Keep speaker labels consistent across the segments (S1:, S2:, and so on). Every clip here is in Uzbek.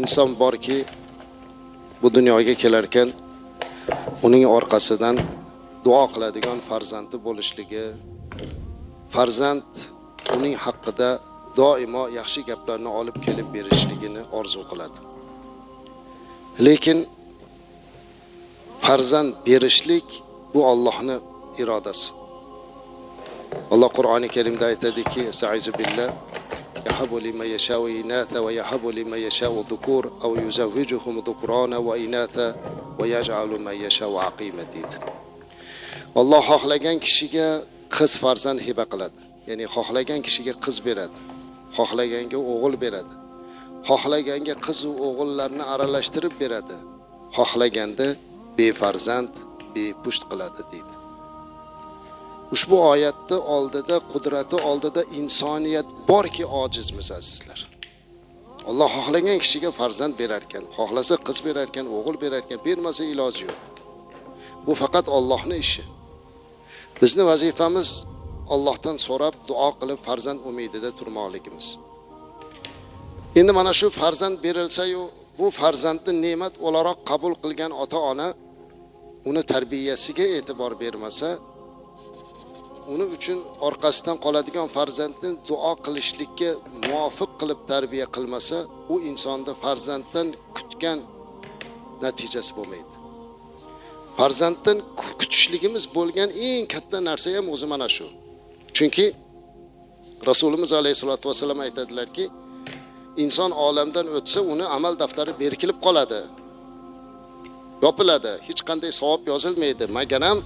S1: inson borki, bu dunyoga kelarkan uning orqasidan duo qiladigan farzandi bo'lishligi, farzand uning haqqida doimo yaxshi gaplarni olib kelib berishligini orzu qiladi. Lekin farzand berishlik bu Allohning irodasi. Allah Qur'oni Karimda aytadiki, "Estaizu billah, yahabu liman yasha'u inatha va yahabu liman yasha'u dhukur aw yuzawwijuhum dhukrana wa inatha va yaj'alu man yasha'u aqima" deydi. Alloh xohlagan kishiga qiz farzand hiba qiladi. Ya'ni xohlagan kishiga qiz beradi, xohlaganga o'g'il beradi, xohlaganga qiz va o'g'illarni aralashtirib beradi, xohlaganda befarzand, bepusht qiladi deydi. Ushbu oyatda oldida, qudrati oldida insoniyat borki ojizmiz azizlar. Alloh xohlagan kishiga farzand berar ekan, xohlasa qiz berar ekan, o'g'il berar ekan, bermasa iloji yo'q. Bu faqat Allohning ishi. Bizning vazifamiz Allohdan so'rab, duo qilib farzand umidida turmoqligimiz. Endi mana shu farzand berilsa-yu, bu farzandni ne'mat o'laroq qabul qilgan ota-ona uni tarbiyasiga e'tibor bermasa, uni uchun orqasidan qoladigan farzandni duo qilishlikka muvofiq qilib tarbiya qilmasa, u insonda farzanddan kutgan natijasi bo'lmaydi. Farzanddan kutishligimiz bo'lgan eng katta narsa ham o'zi mana shu. Chunki Rasulimiz alayhisolatu vasallam aytadilarki, inson olamdan o'tsa, uni amal daftari berkilib qoladi. Yopiladi, hech qanday savob yozilmaydi. Magaram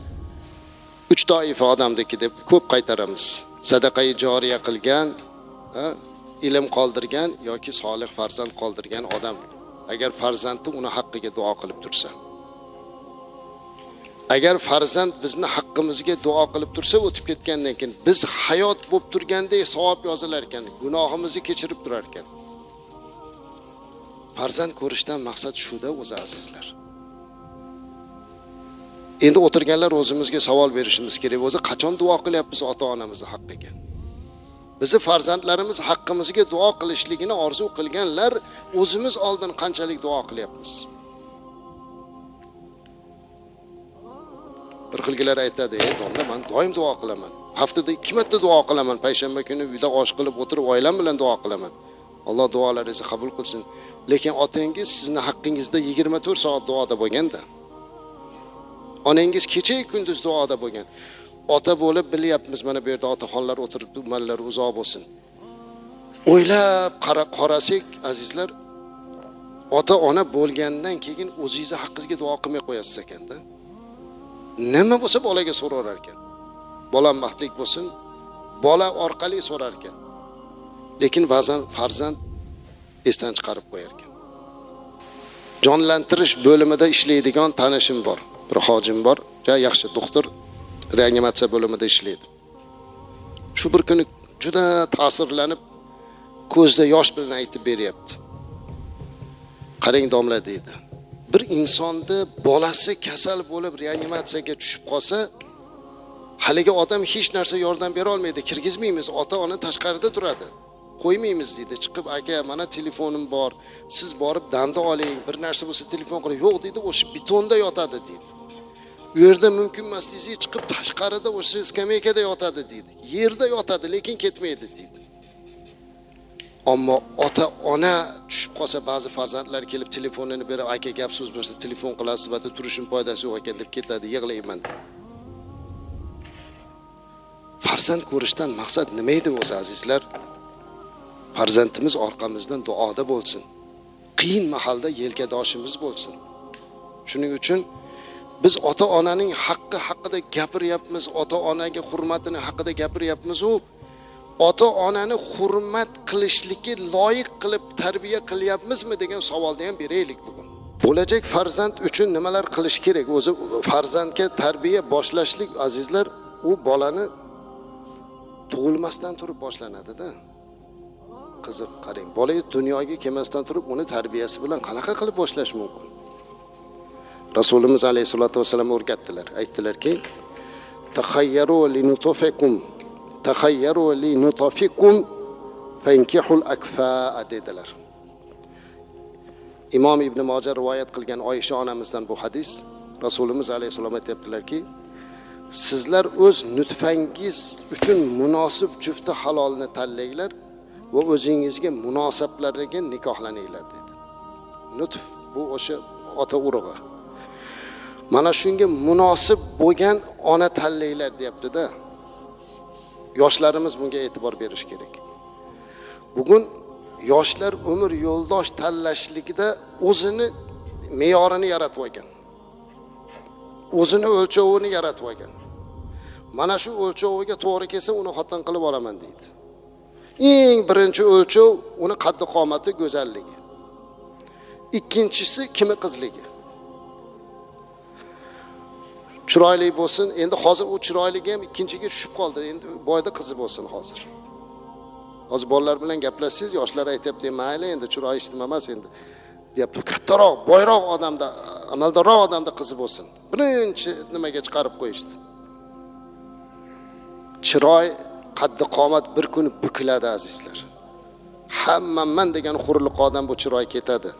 S1: 3 toifa odamniki deb ko'p qaytaramiz. Sadaqai joriya qilgan, ilm qoldirgan yoki solih farzand qoldirgan odam. Agar farzandi uni haqqiga duo qilib tursa. Agar farzand bizni haqqimizga duo qilib tursa, o'tib ketgandan keyin biz hayot bo'lib turgandek savob yozilar ekan, gunohimizni kechirib turar ekan. Farzand ko'rishdan maqsad shuda o'zi azizlar. Endi o'tirganlar o'zimizga savol berishimiz kerak. O'zi qachon duo qilyapmiz ota-onamizni haqqiga? Bizi farzandlarimiz haqqimizga duo qilishligini orzu qilganlar o'zimiz oldin qanchalik duo qilyapmiz? Bir xilgilar aytadi, "Domla, men doim duo qilaman. Haftada 2 marta duo qilaman. Payshanba kuni uyda osh qilib o'tirib oilam bilan duo qilaman. Alloh duolaringizni qabul qilsin." Lekin otangiz sizning haqqingizda 24 soat duoda bo'lganda, onangiz kecha kunduz duoda bo'lgan. Ota bo'lib bilyapmiz, mana bu yerda otaxonlar o'tiribdi, umallar uzoq bo'lsin. O'ylab qarasak azizlar, ota-ona bo'lgandan keyin o'zingiz haqqingizga duo qilmay qo'yasiz ekanda. Nima bo'lsa bolaga so'rar ekan. Bolam baxtli bo'lsin, bola orqali so'rar ekan. Lekin ba'zan farzand esdan chiqarib qo'yar ekan. Jonlantirish bo'limida ishlaydigan tanishim bor. Bir hojim bor, yaxshi doktor, reanimatsiya bo'limida ishlaydi. Shu bir kuni juda ta'sirlanib, ko'zda yosh bilan aytib beryapti. "Qarang domla" deydi. Bir insonni bolasi kasal bo'lib reanimatsiyaga tushib qolsa, haligi odam hech narsa yordam bera olmaydi. Kirgizmaymiz, ota-ona tashqarida turadi. Qo'ymaymiz deydi. Chiqib, "Aka, mana telefonim bor. Siz borib damda oling. Bir narsa bo'lsa telefon qiling." "Yo'q" deydi, "O'sha betonda yotadi" deydi. "U yerda mumkin emas" deysiz, chiqib tashqarida o'sha skameykada yotadi deydi. "Yerda yotadi, lekin ketmaydi" deydi. Ammo ota-ona tushib qolsa, ba'zi farzandlar kelib telefonini berib, "Aka, gap so'z bo'lsa telefon qilasiz, va turishim foydasi yo'q ekan" deb ketadi, "Yig'layman" deb. Farzand ko'rishdan maqsad nima edi o'zi azizlar? Farzandimiz orqamizdan duoda bo'lsin. Qiyin mahalda yelkadoshimiz bo'lsin. Shuning uchun biz ota-onaning haqqi haqida gapiryapmiz, ota-onaga hurmatini haqida gapiryapmiz. U ota-onani hurmat qilishlikka loyiq qilib tarbiya qilyapmizmi degan savolni ham beraylik bugun. Bo'lajak farzand uchun nimalar qilish kerak? O'zi farzandga tarbiya boshlashlik azizlar, u bolani tug'ilmasdan turib boshlanadi-da. Qiziq, qarang, bola dunyoga kelmasdan turib uni tarbiyasi bilan qanaqa qilib boshlash mumkin? Rasulimiz alayhisolatu vasallam o'rgatdilar. Aytdilarki, "Takhayyaru li nutfikum, takhayyaru li nutfikum fankihul akfa" dedilar. imom ibn Moja rivoyat qilgan Oysha onamizdan bu hadis. Rasulimiz alayhisalom aytibdilarki, sizlar o'z nutfangiz uchun munosib jufti halolni tanlanglar va o'zingizga munosablariga nikohlaninglar dedi. Nutf bu o'sha ota urug'i. Mana shunga munosib bo'lgan ona tanlanglar deyapti-da. Yoshlarimiz bunga e'tibor berish kerak. Bugun yoshlar umr yo'ldosh tanlashligida o'zini me'yorini yaratib olgan. O'zini o'lchovini yaratib olgan. Mana shu o'lchoviga to'g'ri kelsa uni xotin qilib olaman deydi. Eng birinchi o'lchov uni qaddi qomati, go'zalligi. Ikkinchisi kimi qizligi. Chiroyli bo'lsin. Endi hozir u chiroyligi ham ikkinchiga tushib qoldi. Endi boyda qizi bo'lsin hozir. Hozir bolalar bilan gaplashsangiz, yoshlar aytibdi, "Mayli, endi chiroy ishtim emas endi." deyapti. Kattaroq, boyroq odamda, amaldorroq odamda qizi bo'lsin. Birinchi nimaga chiqarib qo'yishdi. Chiroy, qaddi qomat bir kun bukiladi azizlar. Hammaman degan hurliq odam bu chiroy ketadi.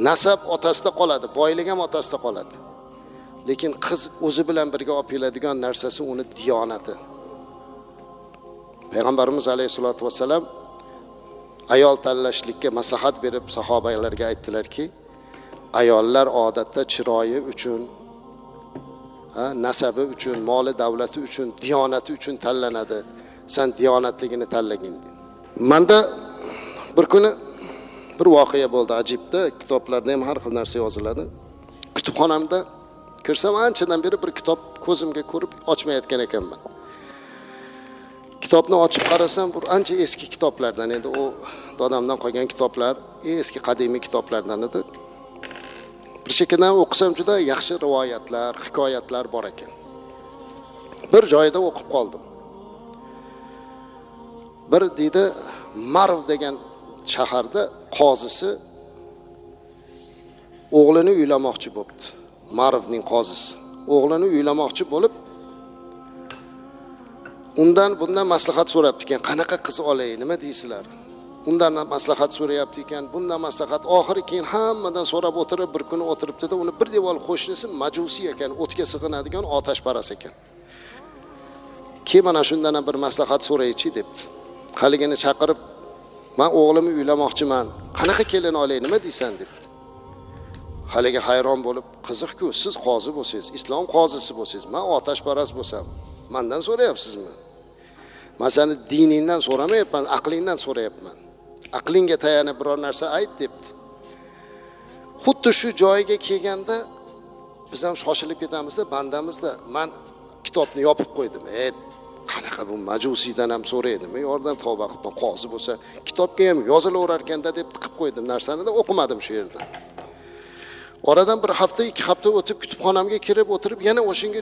S1: Nasab otasida qoladi, boylik ham otasida qoladi. Lekin qiz o'zi bilan birga olib keladigan narsasi uni diyonati. Payg'ambarimiz alayhisolatu vasallam ayol tanlashlikka maslahat berib sahobalarga aytdilarki, ayollar odatda chiroyi uchun, nasabi uchun, moli davlati uchun, diyonati uchun tanlanadi. Sen diyonatligini tanlagin. Menda bir kuni bir voqea bo'ldi, ajibda. Kitoblarda ham har xil narsa yoziladi. Kutubxonamda kirsam anchadan beri bir kitob ko'zimga ko'rib ochmayotgan ekanman. Kitobni ochib qarasam, bu ancha eski kitoblardan, endi u dadamdan qolgan kitoblar, eski qadimiy kitoblardan edi. Bir shekildan o'qisam juda yaxshi rivoyatlar, hikoyatlar bor ekan. Bir joyda o'qib qoldim. Bir deydi, Marv degan shaharda qozisi o'g'lini uylamoqchi bo'ldi. Marvning qozisi o'g'lini uylamoqchi bo'lib, undan bundan maslahat so'rabdi ekan, qanaqa qiz olay, nima deysizlar? Undan maslahat so'rayapti ekan, bundan maslahat. Oxiri keyin hammadan so'rab o'tirib, bir kuni o'tiribdi-da, uni bir devor qo'shnisi majusiy ekan, o'tga sig'inadigan otashparas ekan. Keyin mana shundan bir maslahat so'raychi debdi. Haligini chaqirib, "Men o'g'limni uylamoqchiman. Qanaqa kelin olay, nima deysan?" debdi. Haligi hayron bo'lib, "Qiziq-ku, siz qozi bo'lsangiz, islom qozisi bo'lsangiz, men otashparas bo'lsam, mendan so'rayapsizmi? Men seni diningdan so'ramayapman, aqlingdan so'rayapman. Aqlingga tayanib biror narsa ayt" debdi. Xuddi shu joyiga kelganda biz ham shoshilib ketamizda, bandamizda. Men kitobni yopib qo'ydim. Qanaqa bu majusiydan ham so'raydimi? Yordam tavba qilib qozi bo'lsa, kitobga ham yozilaverar ekanda deb tiqib qo'ydim narsani da o'qimadim shu yerda. Oradan bir hafta, 2 hafta o'tib kutubxonamga kirib o'tirib, yana o'shinga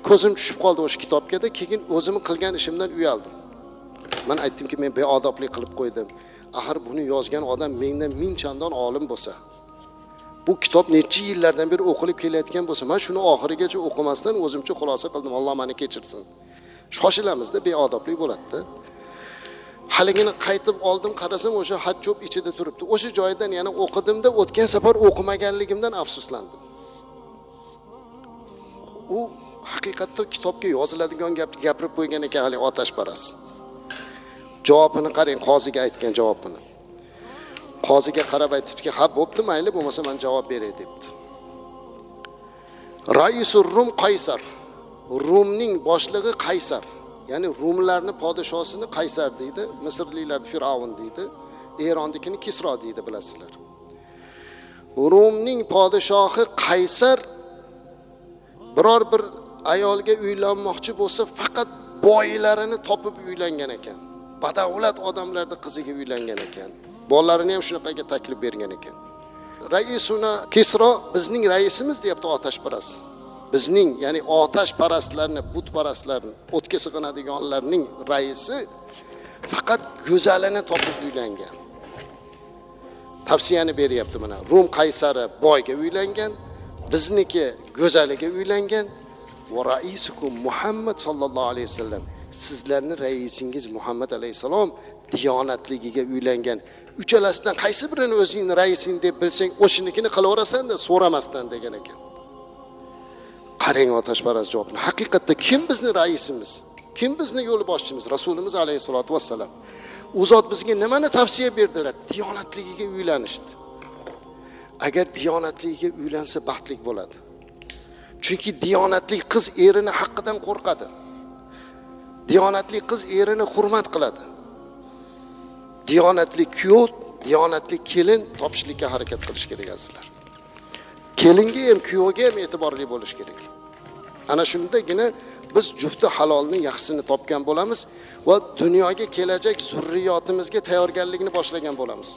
S1: ko'zim tushib qoldi o'sha kitobga-da. Keyin o'zim qilgan ishimdan uyaldim. Men aytdimki, men beodoblik qilib qo'ydim. Axir buni yozgan odam mendan 1000 chandon olim bo'lsa, bu kitob necha yillardan beri o'qilib kelayotgan bo'lsa, men shuni oxirigacha o'qimasdan o'zimcha xulosa qildim. Alloh meni kechirsin. Shoshilamizda beodoblik bo'ladi-da. Haligini qaytib oldim, qarasam o'sha hajjob ichida turibdi. O'sha joydan yana o'qidimda, o'tgan safar o'qimaganligimdan afsuslandim. U haqiqatda kitobga yoziladigan gapni gapirib qo'ygan ekan hali otashparas. Javobini qarang, qoziga aytgan javobini. Qoziga qarab aytibki, "Ha, bo'pti, mayli, bo'lmasa men javob beray" debdi. Raisur Rum Qaysar. Rumning boshlig'i Qaysar. Ya'ni Rumlarning podshosini Qaysar deydi, Misrliklar Firavun deydi, Erondikini Kisro deydi, bilasizlar. Rumning podshohi Qaysar biror bir ayolga uylanmoqchi bo'lsa, faqat boylarini topib uylangan ekan. Badavlat odamlarning qiziga uylangan ekan. Bolalarini ham shunaqaga taklif bergan ekan. Raisuna Kisro bizning raisimiz deyapti otashparas. Bizning, ya'ni otashparastlarni, butparastlarni, o'tga sig'inadiganlarning raisi faqat go'zalini topib uylangan. Tavsiyani beryapti mana. Rum qaysari boyga uylangan, bizniki go'zaliga uylangan. Va raisukum Muhammad sallallohu alayhi vasallam. Sizlarning raisingiz Muhammad alayhisalom diyonatligiga uylangan. Uchalasidan qaysi birini o'zingni raising deb bilsang, o'shinikini qilaverasan-da, so'ramasdan degan ekan. Qarang otashparast javobni. Haqiqatda kim bizni raisimiz? Kim bizni yo'l boshchimiz? Rasulimiz alayhisolatu vassalam. U zot bizga nimani tavsiya berdilar? Diyonatligiga uylanishdi. Agar diyonatligiga uylansa baxtli bo'ladi. Chunki diyonatli qiz erini haqqidan qo'rqadi. Diyonatli qiz erini hurmat qiladi. Diyonatli kuyov, diyonatli kelin topishlikka harakat qilish kerak azizlar. Kelinga ham, kuyovga ham e'tiborli bo'lish kerak. Ana shundagina biz jufti halolning yaxshisini topgan bo'lamiz va dunyoga kelajak zurriyotimizga tayyorgarlikni boshlagan bo'lamiz.